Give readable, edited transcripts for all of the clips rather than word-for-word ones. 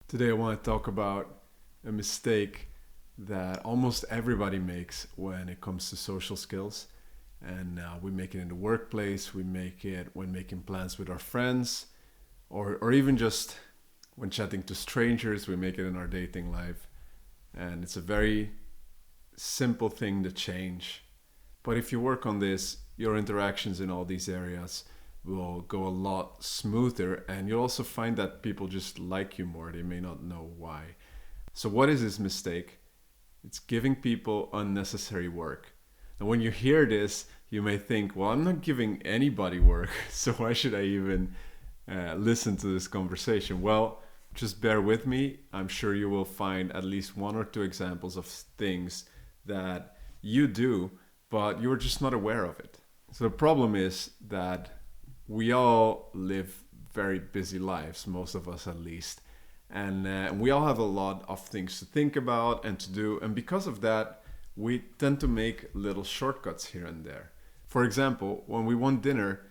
Today, I want to talk about a mistake that almost everybody makes when it comes to social skills. And we make it in the workplace, we make it when making plans with our friends, or even just when chatting to strangers, we make it in our dating life. And it's a very simple thing to change. But if you work on this, your interactions in all these areas will go a lot smoother, and you'll also find that people just like you more. They may not know why. So, what is this mistake? It's giving people unnecessary work. And when you hear this, you may think, well, I'm not giving anybody work, so why should I even listen to this conversation? Well, just bear with me. I'm sure you will find at least one or two examples of things that you do, but you're just not aware of it. So the problem is that we all live very busy lives, most of us at least. And we all have a lot of things to think about and to do. And because of that, we tend to make little shortcuts here and there. For example, when we want dinner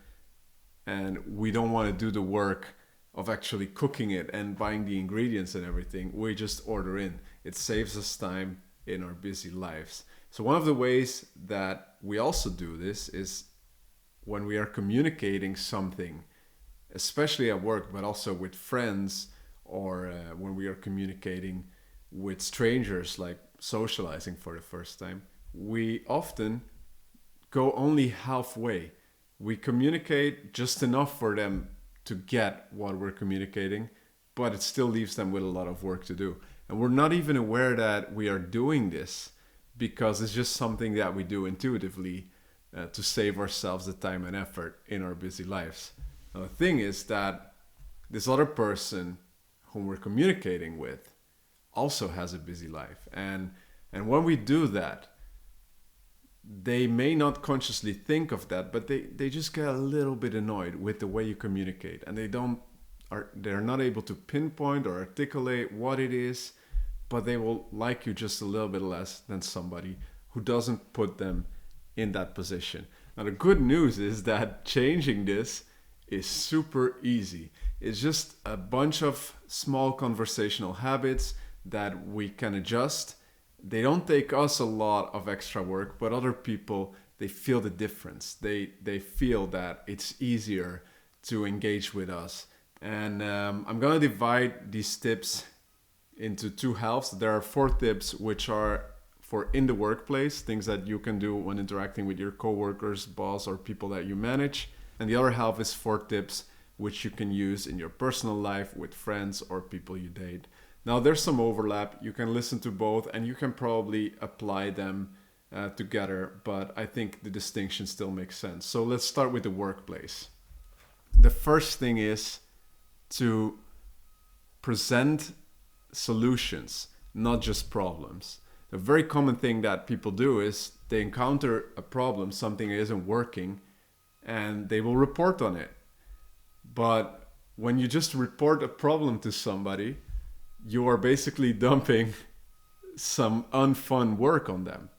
and we don't want to do the work of actually cooking it and buying the ingredients and everything, we just order in. It saves us time in our busy lives. So one of the ways that we also do this is when we are communicating something, especially at work, but also with friends, or when we are communicating with strangers, like socializing for the first time, we often go only halfway. We communicate just enough for them to get what we're communicating, but it still leaves them with a lot of work to do. And we're not even aware that we are doing this because it's just something that we do intuitively to save ourselves the time and effort in our busy lives. Now, the thing is that this other person whom we're communicating with also has a busy life. And when we do that, they may not consciously think of that, but they just get a little bit annoyed with the way you communicate, and they're not able to pinpoint or articulate what it is, but they will like you just a little bit less than somebody who doesn't put them in that position. Now, the good news is that changing this is super easy. It's just a bunch of small conversational habits that we can adjust. They don't take us a lot of extra work, but other people, they feel the difference. They feel that it's easier to engage with us. And I'm going to divide these tips into two halves. There are 4 tips which are for in the workplace, things that you can do when interacting with your coworkers, boss, or people that you manage. And the other half is 4 tips which you can use in your personal life with friends or people you date. Now, there's some overlap. You can listen to both and you can probably apply them together, but I think the distinction still makes sense. So let's start with the workplace. The first thing is to present solutions, not just problems. The very common thing that people do is they encounter a problem, something isn't working, and they will report on it. But when you just report a problem to somebody, you are basically dumping some unfun work on them.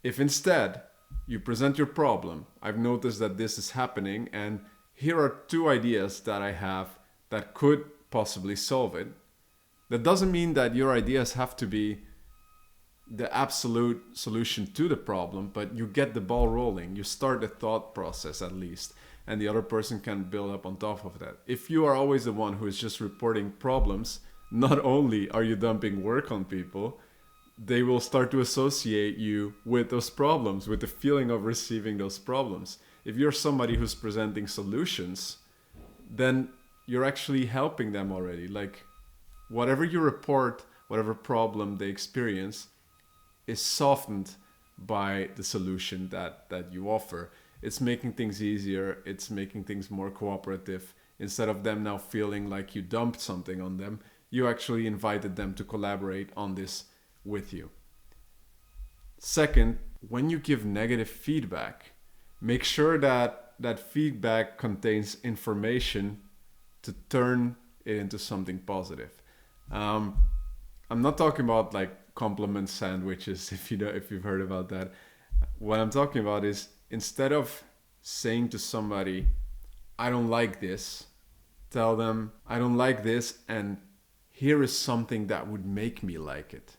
If instead you present your problem, I've noticed that this is happening, and here are 2 ideas that I have that could possibly solve it. That doesn't mean that your ideas have to be the absolute solution to the problem, but you get the ball rolling. You start the thought process at least, and the other person can build up on top of that. If you are always the one who is just reporting problems, not only are you dumping work on people, they will start to associate you with those problems, with the feeling of receiving those problems. If you're somebody who's presenting solutions, then you're actually helping them already. Like, whatever you report, whatever problem they experience, is softened by the solution that you offer. It's making things easier. It's making things more cooperative. Instead of them now feeling like you dumped something on them, you actually invited them to collaborate on this with you. Second, when you give negative feedback, make sure that that feedback contains information to turn it into something positive. I'm not talking about like compliment sandwiches, if you've heard about that. What I'm talking about is, instead of saying to somebody, I don't like this, tell them, I don't like this, and here is something that would make me like it.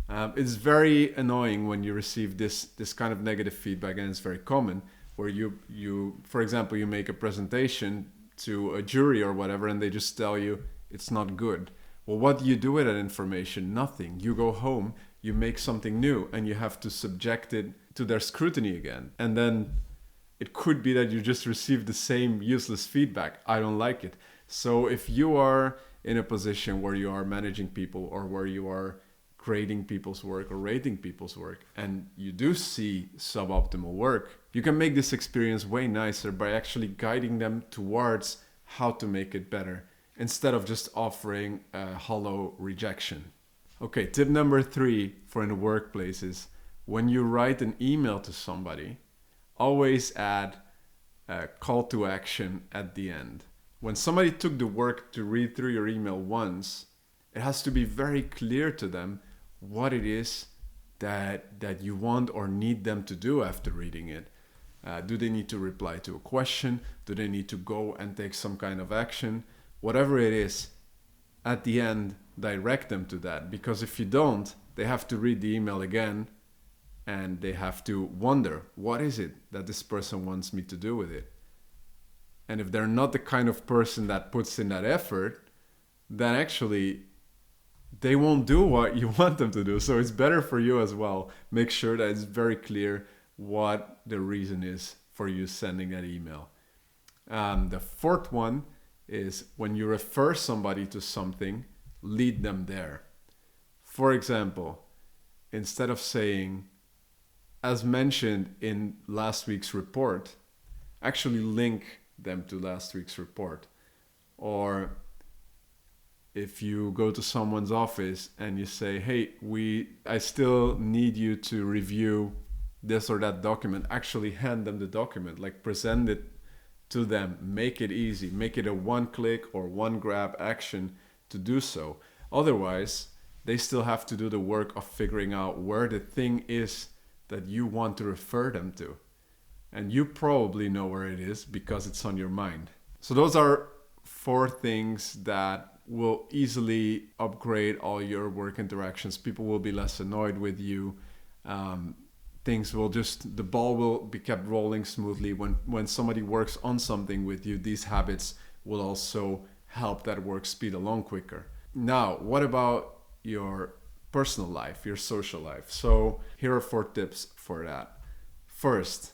It's very annoying when you receive this kind of negative feedback, and it's very common where you for example, you make a presentation to a jury or whatever, and they just tell you it's not good. Well, what do you do with that information? Nothing. You go home, you make something new, and you have to subject it to their scrutiny again. And then it could be that you just receive the same useless feedback. I don't like it. So if you are in a position where you are managing people, or where you are grading people's work or rating people's work, and you do see suboptimal work, you can make this experience way nicer by actually guiding them towards how to make it better, instead of just offering a hollow rejection. Okay, tip number 3 for in the workplace is, when you write an email to somebody, always add a call to action at the end. When somebody took the work to read through your email once, it has to be very clear to them what it is that you want or need them to do after reading it. Do they need to reply to a question? Do they need to go and take some kind of action? Whatever it is, at the end, direct them to that. Because if you don't, they have to read the email again, and they have to wonder, what is it that this person wants me to do with it? And if they're not the kind of person that puts in that effort, then actually they won't do what you want them to do. So it's better for you as well. Make sure that it's very clear what the reason is for you sending that email. The fourth one is, when you refer somebody to something, lead them there. For example, instead of saying, as mentioned in last week's report, actually link them to last week's report. Or if you go to someone's office and you say, hey, I still need you to review this or that document, actually hand them the document, like present it to them, make it easy, make it a one click or one grab action to do so. Otherwise, they still have to do the work of figuring out where the thing is that you want to refer them to. And you probably know where it is because it's on your mind. So those are 4 things that will easily upgrade all your work interactions. People will be less annoyed with you. The ball will be kept rolling smoothly. When somebody works on something with you, these habits will also help that work speed along quicker. Now, what about your personal life, your social life? So here are 4 tips for that. First,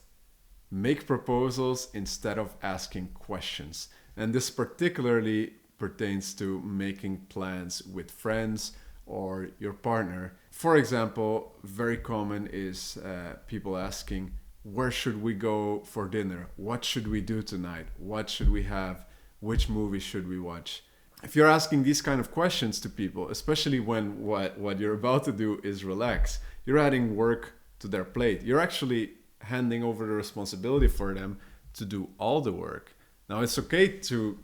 make proposals instead of asking questions. And this particularly pertains to making plans with friends or your partner. For example, very common is people asking, where should we go for dinner? What should we do tonight? What should we have? Which movie should we watch? If you're asking these kind of questions to people, especially when what you're about to do is relax, you're adding work to their plate. You're actually handing over the responsibility for them to do all the work. Now, it's okay to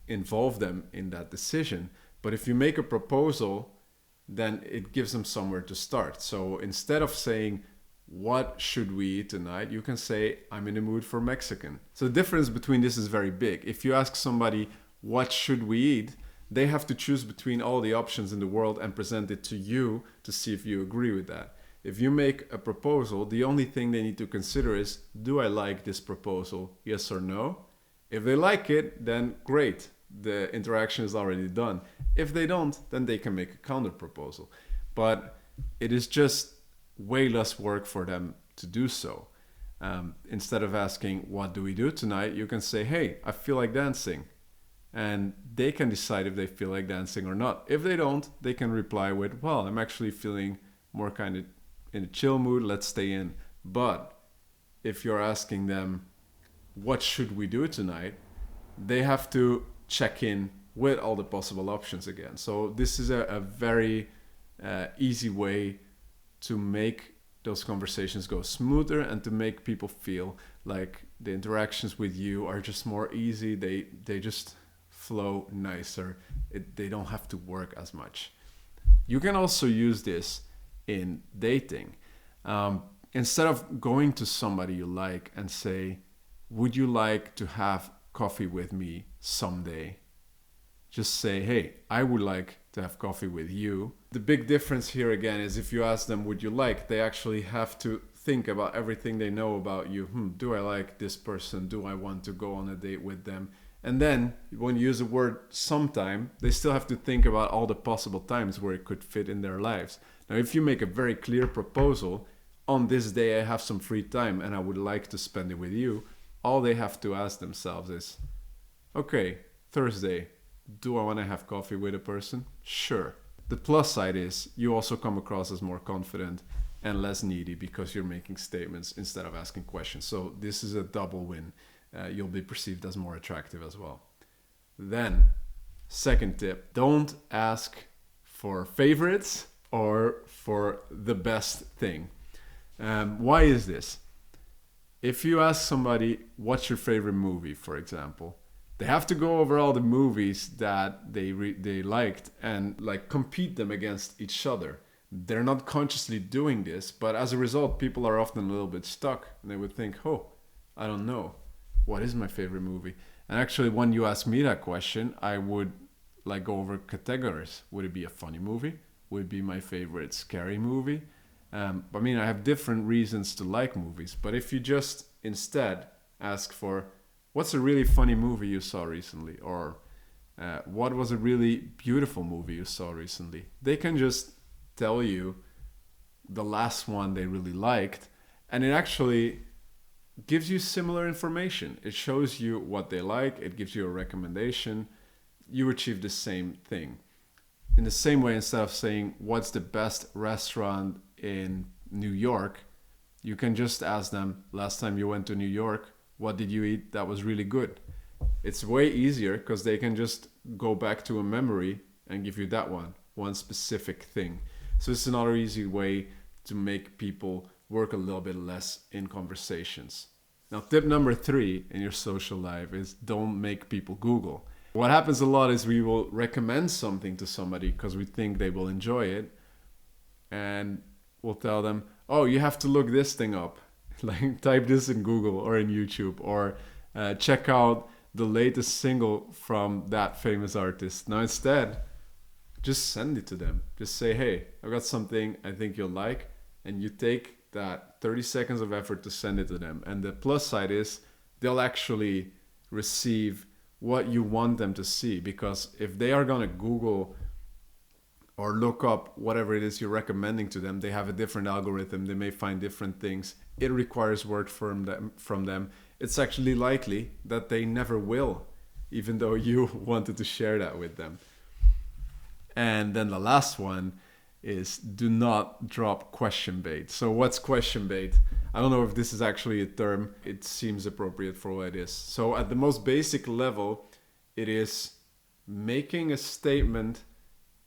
involve them in that decision, but if you make a proposal, then it gives them somewhere to start. So instead of saying, what should we eat tonight? You can say, I'm in the mood for Mexican. So the difference between this is very big. If you ask somebody, what should we eat? They have to choose between all the options in the world and present it to you to see if you agree with that. If you make a proposal, the only thing they need to consider is, do I like this proposal? Yes or no? If they like it, then great. The interaction is already done. If they don't, then they can make a counter proposal. But it is just way less work for them to do so. Instead of asking, what do we do tonight? You can say, hey, I feel like dancing. And they can decide if they feel like dancing or not. If they don't, they can reply with, well, I'm actually feeling more kind of in a chill mood, let's stay in. But if you're asking them, what should we do tonight? They have to check in with all the possible options again. So this is a very easy way to make those conversations go smoother and to make people feel like the interactions with you are just more easy. They just flow nicer. They don't have to work as much. You can also use this in dating. Instead of going to somebody you like and say, would you like to have coffee with me someday? Just say, hey, I would like to have coffee with you. The big difference here again is if you ask them, would you like, they actually have to think about everything they know about you. Do I like this person? Do I want to go on a date with them? And then when you use the word sometime, they still have to think about all the possible times where it could fit in their lives. Now, if you make a very clear proposal, on this day I have some free time and I would like to spend it with you, all they have to ask themselves is, okay, Thursday, do I want to have coffee with a person? Sure. The plus side is you also come across as more confident and less needy because you're making statements instead of asking questions. So this is a double win. You'll be perceived as more attractive as well. Then, second tip, don't ask for favorites or for the best thing. Why is this? If you ask somebody, what's your favorite movie, for example, they have to go over all the movies that they liked and like compete them against each other. They're not consciously doing this, but as a result, people are often a little bit stuck and they would think, oh, I don't know. What is my favorite movie? And actually, when you ask me that question, I would like go over categories. Would it be a funny movie? Would it be my favorite scary movie? I mean, I have different reasons to like movies, but if you just instead ask for, what's a really funny movie you saw recently? Or what was a really beautiful movie you saw recently? They can just tell you the last one they really liked, and it actually gives you similar information. It shows you what they like, it gives you a recommendation. You achieve the same thing. In the same way, instead of saying, what's the best restaurant in New York, you can just ask them, last time you went to New York, what did you eat that was really good? It's way easier because they can just go back to a memory and give you that one specific thing. So it's another easy way to make people work a little bit less in conversations. Now, tip number 3 in your social life is don't make people Google. What happens a lot is we will recommend something to somebody because we think they will enjoy it, and we'll tell them, oh, you have to look this thing up. Like type this in Google or in YouTube, or check out the latest single from that famous artist. Now instead, just send it to them. Just say, hey, I've got something I think you'll like, and you take that 30 seconds of effort to send it to them. And the plus side is they'll actually receive what you want them to see, because if they are going to Google or look up whatever it is you're recommending to them, they have a different algorithm, they may find different things, it requires work from them. It's actually likely that they never will, even though you wanted to share that with them. And then the last one is do not drop question bait. So what's question bait? I don't know if this is actually a term. It seems appropriate for what it is. So at the most basic level, it is making a statement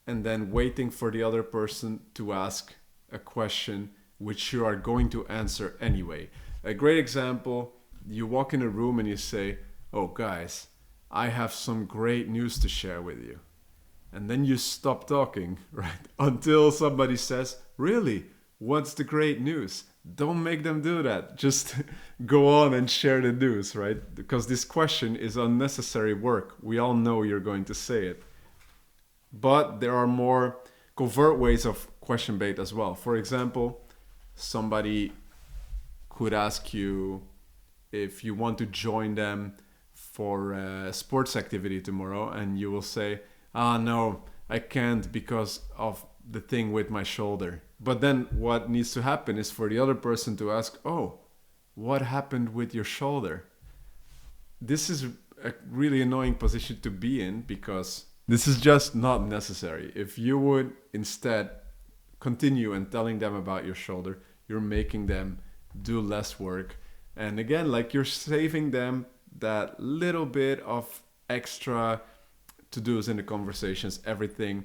and then waiting for the other person to ask a question which you are going to answer anyway. A great example, you walk in a room and you say, oh guys, I have some great news to share with you. And then you stop talking, right? Until somebody says, really? What's the great news? Don't make them do that. Just go on and share the news, right? Because this question is unnecessary work. We all know you're going to say it. But there are more covert ways of question bait as well. For example, somebody could ask you if you want to join them for a sports activity tomorrow, and you will say, no, I can't because of the thing with my shoulder. But then what needs to happen is for the other person to ask, oh, what happened with your shoulder? This is a really annoying position to be in, because this is just not necessary. If you would instead continue and telling them about your shoulder, you're making them do less work. And again, like, you're saving them that little bit of extra to-dos in the conversations. Everything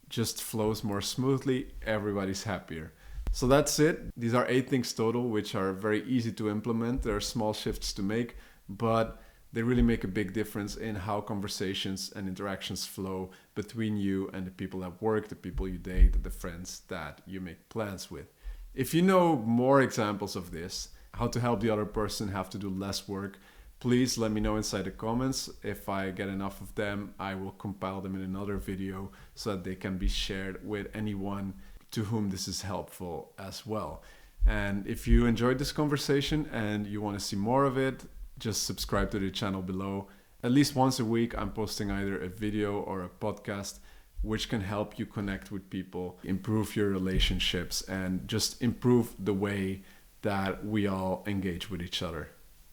just flows more smoothly. Everybody's happier. So that's it. These are 8 things total, which are very easy to implement. There are small shifts to make, but they really make a big difference in how conversations and interactions flow between you and the people at work, the people you date, the friends that you make plans with. If you know more examples of this, how to help the other person have to do less work, please let me know inside the comments. If I get enough of them, I will compile them in another video so that they can be shared with anyone to whom this is helpful as well. And if you enjoyed this conversation and you want to see more of it, just subscribe to the channel below. At least once a week, I'm posting either a video or a podcast which can help you connect with people, improve your relationships, and just improve the way that we all engage with each other.